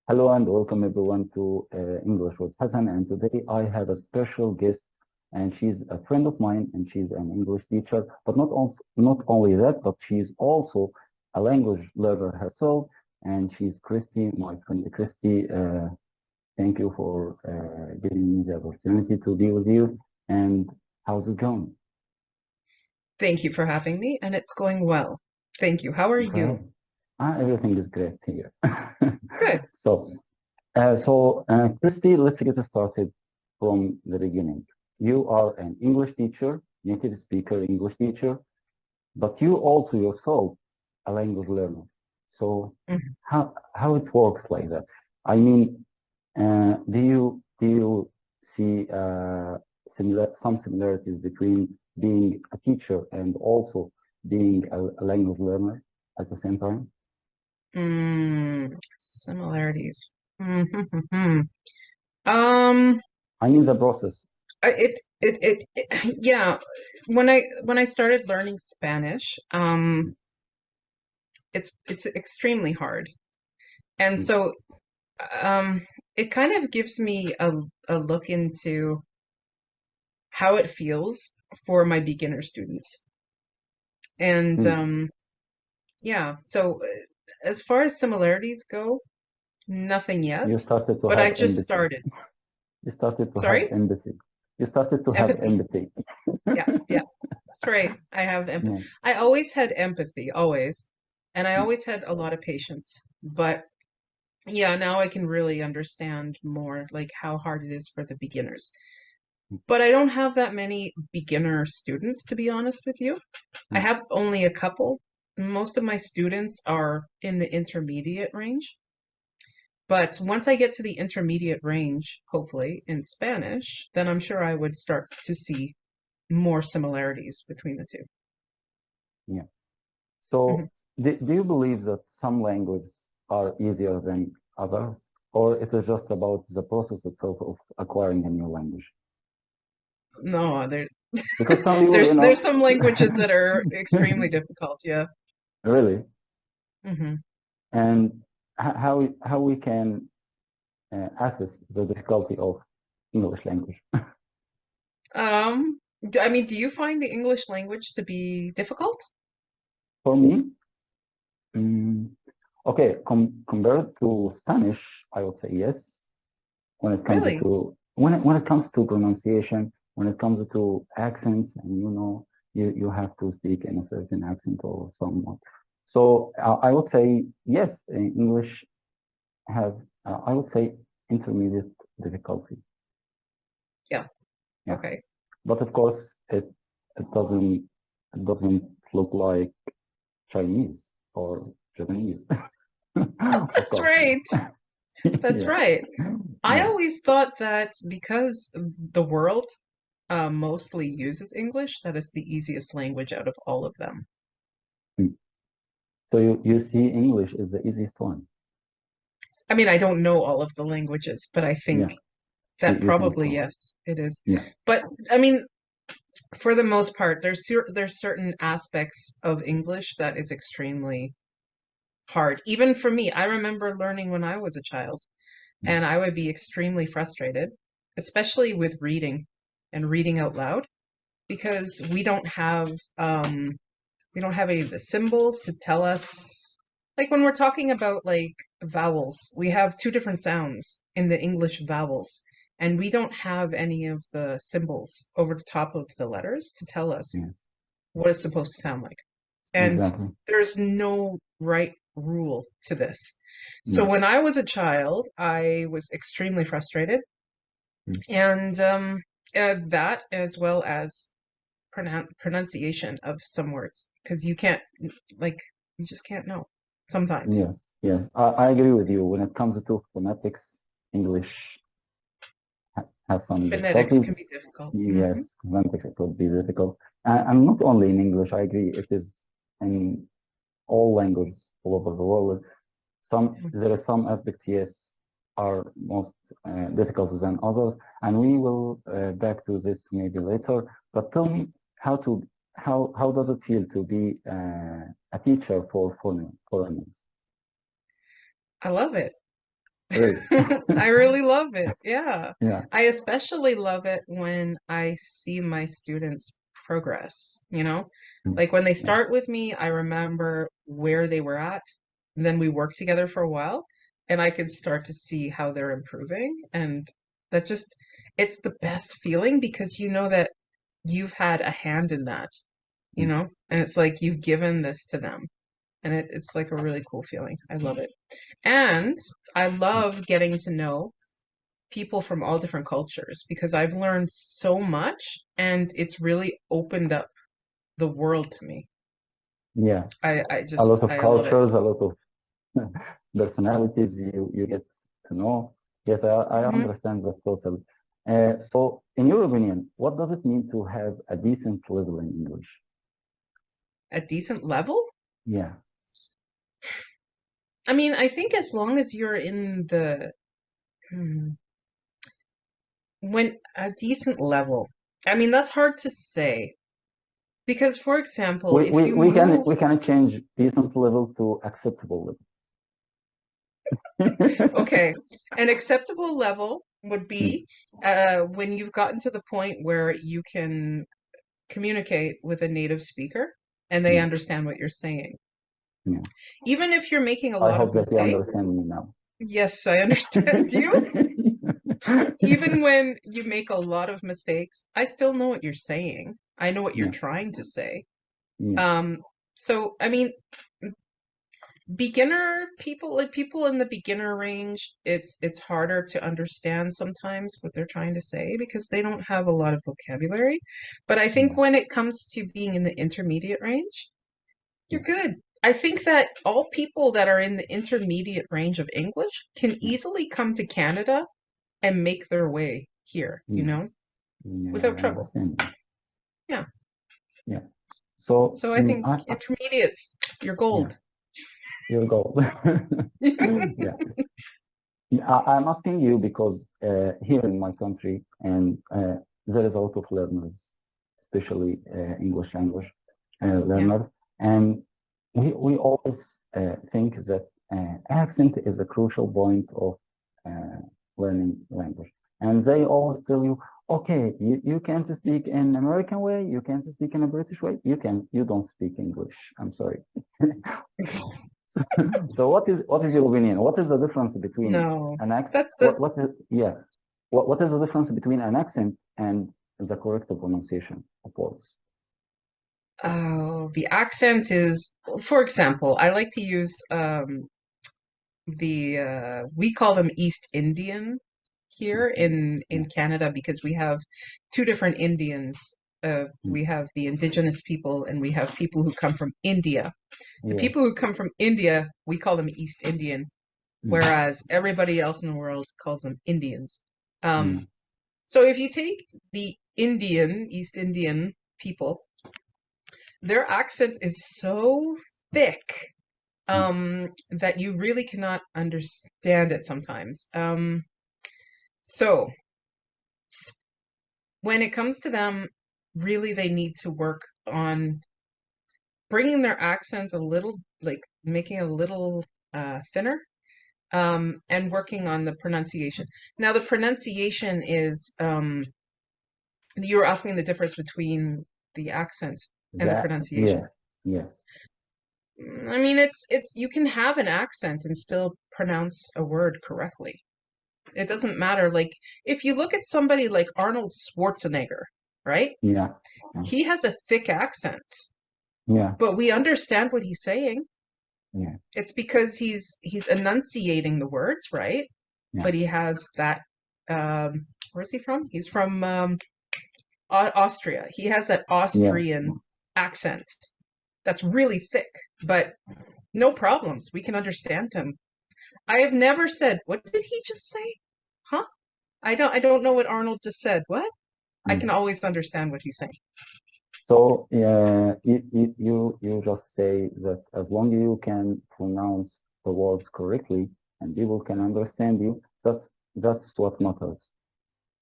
Hello and welcome everyone to English with Hassan. And today I have a special guest, and she's a friend of mine, and she's an English teacher. But not only that, but she's also a language learner herself. And she's Kristy, my friend Kristy. Thank you for giving me the opportunity to be with you. And how's it going? Thank you for having me, and it's going well. Thank you. How are Great. you? Everything is great here. Good. So, Kristy, let's get started from the beginning. You are an English teacher, native speaker English teacher, but you also yourself a language learner. So Mhm. how it works like that? I mean, do you see some similarities between being a teacher and also being a language learner at the same time? Similarities. Um, I mean the process. yeah. When I started learning Spanish, it's extremely hard, and Mm, so um, it kind of gives me a look into how it feels for my beginner students, and mm. yeah. So as far as similarities go. Nothing yet, You started to but I have just empathy. started. You started to have Sorry? empathy. You started to have Empathy. empathy. Yeah, yeah. That's right. I have empathy. Yeah. I always had empathy, always. And I Mm, always had a lot of patience. But yeah, now I can really understand more like how hard it is for the beginners. mm, But I don't have that many beginner students, to be honest with you. I mm. have only a couple. Most of my students are in the intermediate range. But once I get to the intermediate range, hopefully in Spanish, then I'm sure I would start to see more similarities between the two. Yeah. Mhm. So, do you believe that some languages are easier than others, or it is just about the process itself of acquiring a new language? No, Because some people, there's some languages that are extremely difficult. Yeah. really, hmm and how we can assess the difficulty of English language. I mean, do you find the English language to be difficult? For me, mm, okay, compared to Spanish, I would say yes. When it comes Really? to when it comes to pronunciation, when it comes to accents, and you have to speak in a certain accent or somewhat. So I would say yes, English have I would say intermediate difficulty. Yeah. Yeah, Okay. but of course it doesn't look like Chinese or Japanese. Of That's course. right. That's Yeah. right. I Yeah. always thought that because the world mostly uses English, that it's the easiest language out of all of them. Mm. So you see English is the easiest one. I mean, I don't know all of the languages, but I think Yeah, that you think probably, so. yes, it is. Yeah. But I mean, for the most part, there's certain aspects of English that is extremely hard. Even for me, I remember learning when I was a child, Mm. and I would be extremely frustrated, especially with reading and reading out loud, because we don't have any of the symbols to tell us. Like when we're talking about like vowels, we have two different sounds in the English vowels, and we don't have any of the symbols over the top of the letters to tell us Yeah, what it's supposed to sound like. And exactly. there's no right rule to this. So Yeah. when I was a child, I was extremely frustrated, Mm. and that as well as pronunciation of some words, because you can't like you just can't know sometimes. Yes, yes. I agree with you. When it comes to phonetics, English has some Phonetics difficulties. can be difficult. Yes, phonetics it could be difficult. And not only in English, I agree. It is in all languages all over the world. There is some aspects, yes, are most difficult than others, and we will back to this maybe later. But tell me how does it feel to be a teacher for foreigners? I love it. Really? I really love it. Yeah. Yeah. I especially love it when I see my students progress, you know? Mm. Like when they Yeah. start with me, I remember where they were at, and then we work together for a while, and I can start to see how they're improving. And that just, it's the best feeling because you know that you've had a hand in that, you Mm. know? And it's like you've given this to them. And it's like a really cool feeling. I love it. And I Mm. love getting to know people from all different cultures because I've learned so much and it's really opened up the world to me. Yeah. I A just, lot of I love it. cultures, a lot of personalities you get to know. Yes, I Hmm. understand that totally. So, in your opinion, what does it mean to have a decent level in English? A decent level? Yeah. I mean, I think as long as you're in the, hmm, when a decent level, I mean, that's hard to say because, for example, We, if we, you we can move, we can change decent level to acceptable level. okay, an acceptable level would Mm. be when you've gotten to the point where you can communicate with a native speaker and they Yeah. understand what you're saying. Yeah. Even if you're making a I lot of hope that you mistakes, understand me now. yes, I understand you. Even when you make a lot of mistakes, I still know what you're saying. I know what you're Yeah. trying to say. Yeah. Um, so I mean, beginner people, like people in the beginner range, it's harder to understand sometimes what they're trying to say because they don't have a lot of vocabulary. But I think Yeah. when it comes to being in the intermediate range, you're Yeah. good. I think that all people that are in the intermediate range of English can Yeah. easily come to Canada and make their way here, you know, Yes. Yeah, without I trouble. understand you. Yeah. Yeah. So, So I think I intermediates, you're yeah, gold. your goal. Yeah. I'm asking you because here in my country, and there is a lot of learners, especially English language Yeah. learners, and we always think that accent is a crucial point of uh, learning language. And they always tell you, okay, you can't speak in American way, you can't speak in a British way, you don't speak English. I'm sorry. So what is your opinion? What is the difference between No, an accent? that's What is yeah? What is the difference between an accent and the correct pronunciation of words? oh, the accent is, for example, I like to use the we call them East Indian here Yeah, in Canada because we have two different Indians. mm, We have the indigenous people and we have people who come from India. The yes, people who come from India, we call them East Indian, mm, whereas everybody else in the world calls them Indians. yeah, Um, so if you take the East Indian people, their accent is so thick mm, that you really cannot understand it sometimes. So when it comes to them, really they need to work on bringing their accents a little, like making a little thinner, and working on the pronunciation. Now, the pronunciation is, you were asking the difference between the accent and the that pronunciation. yes, yes, I mean, it's you can have an accent and still pronounce a word correctly. It doesn't matter. Like if you look at somebody like Arnold Schwarzenegger, right? yeah, yeah, He has a thick accent, yeah, but we understand what he's saying. yeah, It's because he's enunciating the words, right? yeah, But he has that where's he from? He's from Austria. He has that yes, Austrian accent that's really thick, but no problems. We can understand him. I have never said, what did he just say? Huh? I don't know what Arnold just said. What? I yeah. can always understand what he's saying. So you just say that as long as you can pronounce the words correctly and people can understand you, that's what matters.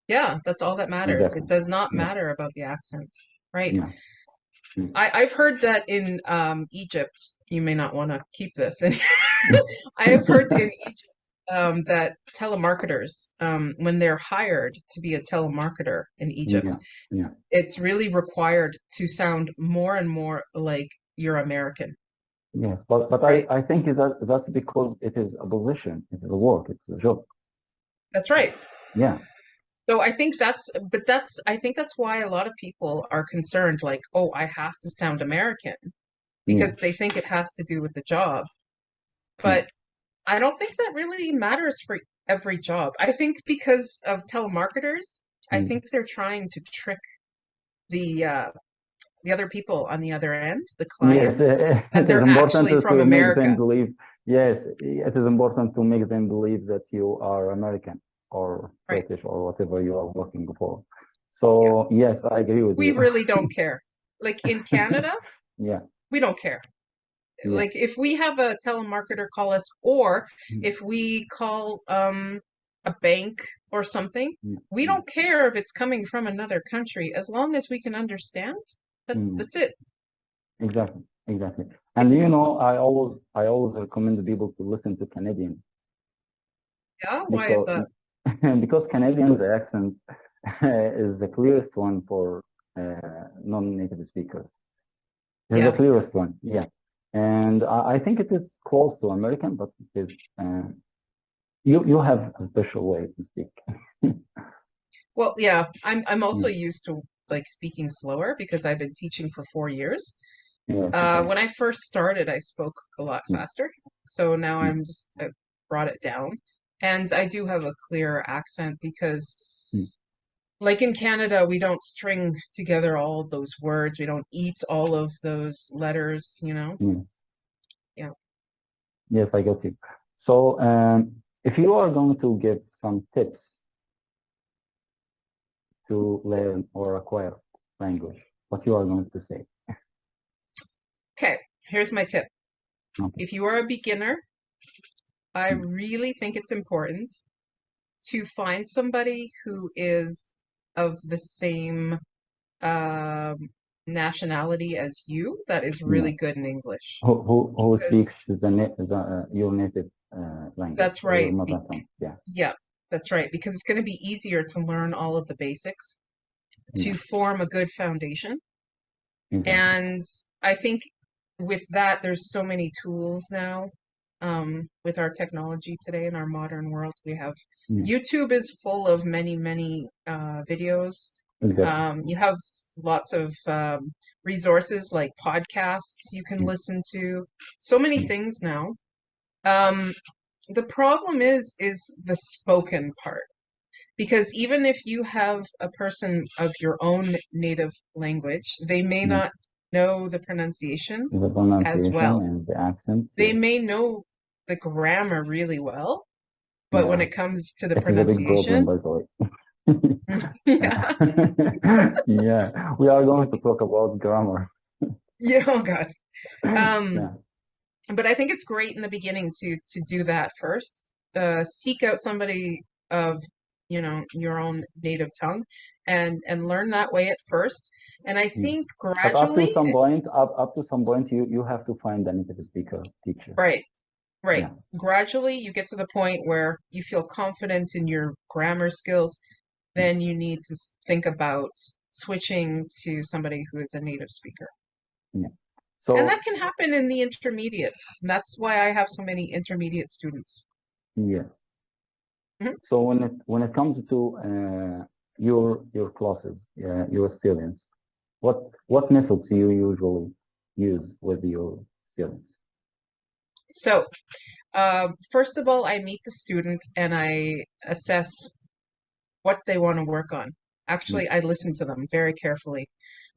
Yeah, that's all that matters. It Exactly. does not Yeah, matter about the accent, right? yeah. Mm. I've heard that in Egypt, you may not want to keep this. I have heard in Egypt. that telemarketers, when they're hired to be a telemarketer in Egypt, Yeah, yeah. it's really required to sound more and more like you're American, Yes, but right? I think is that that's because it is a position, it is a work, it's a job. That's right. Yeah. So I think I think that's why a lot of people are concerned, like, oh, I have to sound American Yeah. because they think it has to do with the job. Yeah. But I don't think that really matters for every job. I think because of telemarketers, I Mm. think they're trying to trick the uh, the other people on the other end, the Yes, clients, that it is they're important actually from to make them America. believe. Yes, it is important to make them believe that you are American or Right. British or whatever you are working for. Yeah. So yes, I agree with We you. really don't care. Like in Canada, Yeah, we don't care. yeah, Like if we have a telemarketer call us, or mm, if we call a bank or something, mm, we mm, don't care if it's coming from another country as long as we can understand. mm. That's it. Exactly, exactly. And you know, I always recommend people to listen to Canadian Yeah, why is because that? because Canadians' accent is the clearest one for non-native speakers. It is the Yeah. clearest one, yeah. And I think it is close to American, but it is you have a special way to speak. Well, yeah, I'm also Yeah. used to like speaking slower because I've been teaching for 4 years. Yes, okay. When I first started, I spoke a lot Mm, faster. So now mm, I've brought it down. And I do have a clearer accent because, mm. like in Canada, we don't string together all of those words. We don't eat all of those letters, you know? Yes, Yeah. yes, I got you. So, if you are going to give some tips to learn or acquire language, what you are going to say? Okay, here's my tip. Okay. If you are a beginner, I Mm, really think it's important to find somebody who is of the same um, nationality as you that is yeah. really good in English. Who Because speaks your native language that's or your right. mother tongue? Yeah. Yeah, that's right. Because it's going to be easier to learn all of the basics Yeah. to form a good foundation. Exactly. And I think with that, there's so many tools now. With our technology today in our modern world, we have Yeah. YouTube is full of many, many videos. Exactly. You have lots of resources like podcasts you can Yeah. listen to. So many Yeah. things now. Um, the problem is the spoken part. Because even if you have a person of your own native language, they may Yeah. not know the pronunciation The as pronunciation well. and the accent, They yes. may know the grammar really well, but when Yeah. it comes to the It is a big problem, pronunciation, by the way. yeah, Yeah. We are going to talk about grammar. yeah, oh God. Um, Yeah. but I think it's great in the beginning to do that first. Seek out somebody of your own native tongue and learn that way at first. And I Yes. think But up to gradually, some point, up to some point, you have to find a native speaker teacher. right, right, Yeah. gradually you get to the point where you feel confident in your grammar skills, then you need to think about switching to somebody who is a native speaker. Yeah. And So that can happen in the intermediate. That's why I have so many intermediate students. yes. Mhm. So when it comes to your classes, your students, what methods do you usually use with your students? So, first of all, I meet the student and I assess what they want to work on. Yeah, Actually, I listen to them very carefully.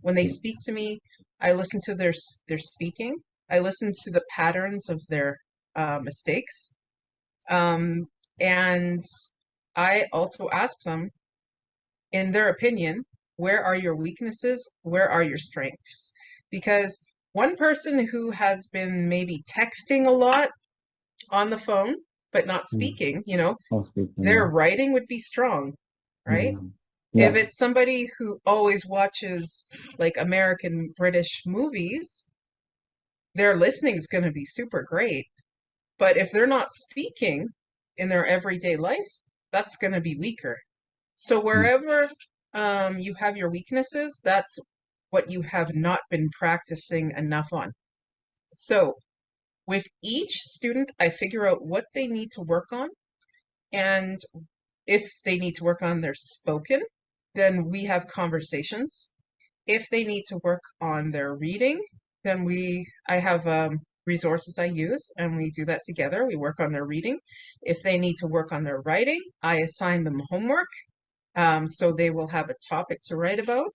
When they yeah, speak to me, I listen to their speaking. I listen to the patterns of their mistakes, um, and I also ask them, in their opinion, where are your weaknesses? Where are your strengths? Because one person who has been maybe texting a lot on the phone but not yeah. speaking, Oh, speaking, their yeah, writing would be strong, right? yeah, If yeah, it's somebody who always watches like American British movies, their listening is going to be super great. But if they're not speaking, in their everyday life, that's going to be weaker. So Mm. wherever you have your weaknesses, that's what you have not been practicing enough on. So with each student, I figure out what they need to work on. And if they need to work on their spoken, then we have conversations. If they need to work on their reading, then I have resources I use and we do that together. We work on their reading. If they need to work on their writing, I assign them homework. So they will have a topic to write about,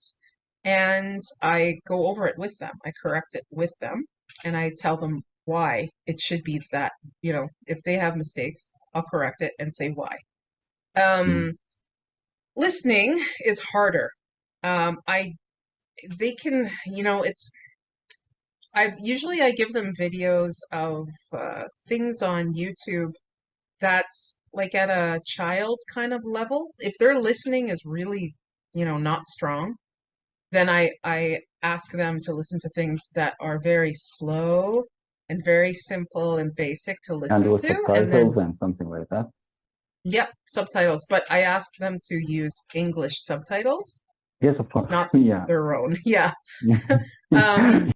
and I go over it with them. I correct it with them, and I tell them why it should be that. If they have mistakes, I'll correct it and say why. Mm. Listening is harder. They can, I give them videos of things on YouTube that's like at a child kind of level. If their listening is really, not strong, then I ask them to listen to things that are very slow and very simple and basic to And listen with to, and then subtitles and something like that. yep, subtitles. But I ask them to use English subtitles, Yes, of course. not Yeah. their own. Yeah. Yeah.